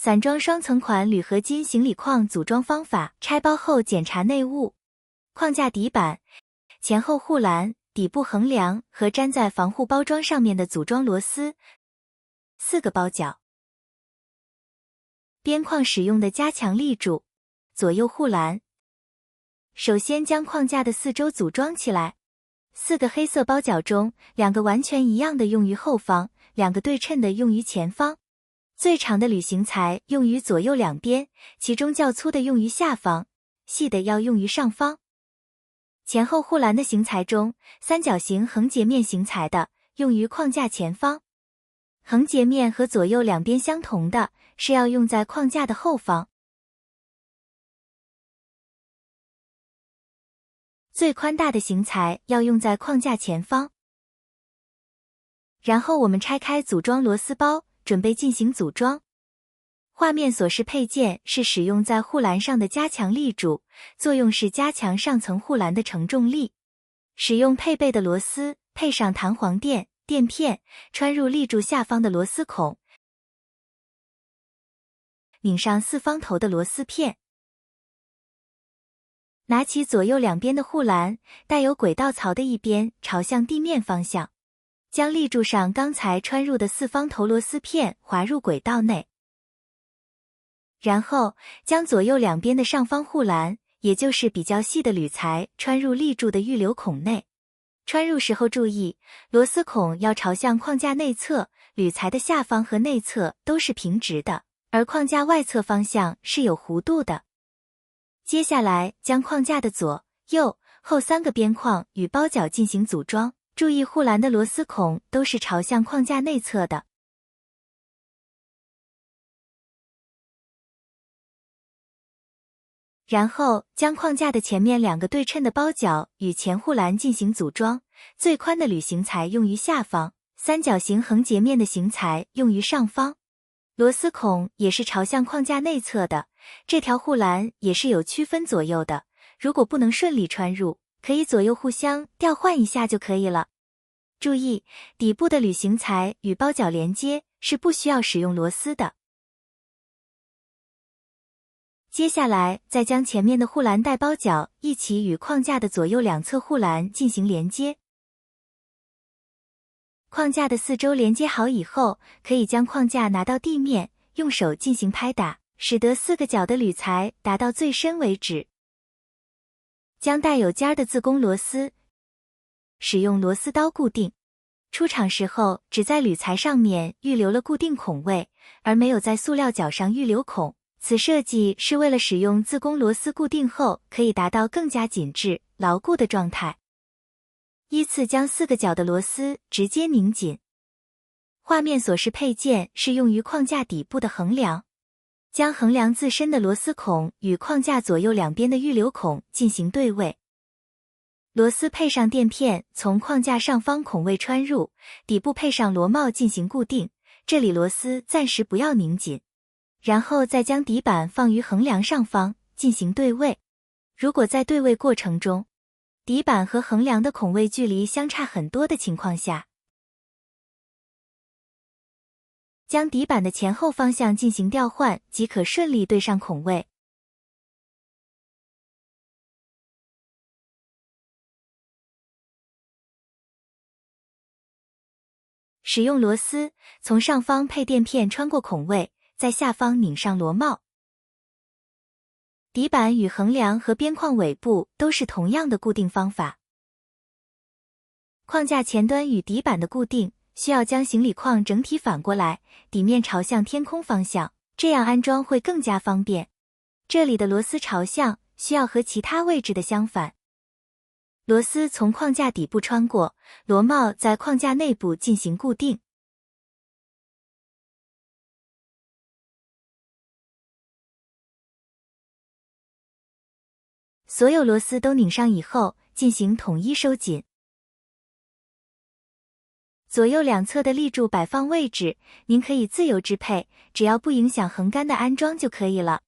散装双层款铝合金行李框组装方法。拆包后检查内务：框架底板、前后护栏、底部横梁和粘在防护包装上面的组装螺丝，4个包角。边框使用的加强立柱，左右护栏。首先将框架的四周组装起来。4个黑色包角中，2个完全一样的用于后方，2个对称的用于前方。最长的铝型材用于左右两边，其中较粗的用于下方，细的要用于上方。前后护栏的型材中，三角形横截面型材的用于框架前方，横截面和左右两边相同的是要用在框架的后方。最宽大的型材要用在框架前方。然后我们拆开组装螺丝包，准备进行组装。画面所示配件是使用在护栏上的加强立柱，作用是加强上层护栏的承重力。使用配备的螺丝，配上弹簧垫、垫片，穿入立柱下方的螺丝孔，拧上4方头的螺丝片。拿起左右两边的护栏，带有轨道槽的一边朝向地面方向，将立柱上刚才穿入的4方头螺丝片滑入轨道内。然后将左右两边的上方护栏，也就是比较细的铝材穿入立柱的预留孔内。穿入时候注意，螺丝孔要朝向框架内侧，铝材的下方和内侧都是平直的，而框架外侧方向是有弧度的。接下来将框架的左、右、后3个边框与包角进行组装，注意护栏的螺丝孔都是朝向框架内侧的。然后将框架的前面2个对称的包角与前护栏进行组装，最宽的铝型材用于下方，三角形横截面的型材用于上方。螺丝孔也是朝向框架内侧的，这条护栏也是有区分左右的，如果不能顺利穿入，可以左右互相调换一下就可以了。注意，底部的铝型材与包角连接是不需要使用螺丝的。接下来再将前面的护栏带包角一起与框架的左右两侧护栏进行连接。框架的4周连接好以后，可以将框架拿到地面，用手进行拍打，使得4个角的铝材达到最深为止。将带有尖的自攻螺丝使用螺丝刀固定。出厂时候只在铝材上面预留了固定孔位，而没有在塑料角上预留孔。此设计是为了使用自攻螺丝固定后可以达到更加紧致、牢固的状态。依次将4个角的螺丝直接拧紧。画面所示配件是用于框架底部的横梁，将横梁自身的螺丝孔与框架左右两边的预留孔进行对位。螺丝配上垫片，从框架上方孔位穿入，底部配上螺帽进行固定，这里螺丝暂时不要拧紧。然后再将底板放于横梁上方进行对位。如果在对位过程中，底板和横梁的孔位距离相差很多的情况下，将底板的前后方向进行调换，即可顺利对上孔位。使用螺丝，从上方配垫片穿过孔位，在下方拧上螺帽。底板与横梁和边框尾部都是同样的固定方法。框架前端与底板的固定，需要将行李框整体反过来，底面朝向天空方向，这样安装会更加方便。这里的螺丝朝向需要和其他位置的相反。螺丝从框架底部穿过，螺帽在框架内部进行固定。所有螺丝都拧上以后，进行统一收紧。左右两侧的立柱摆放位置，您可以自由支配，只要不影响横杆的安装就可以了。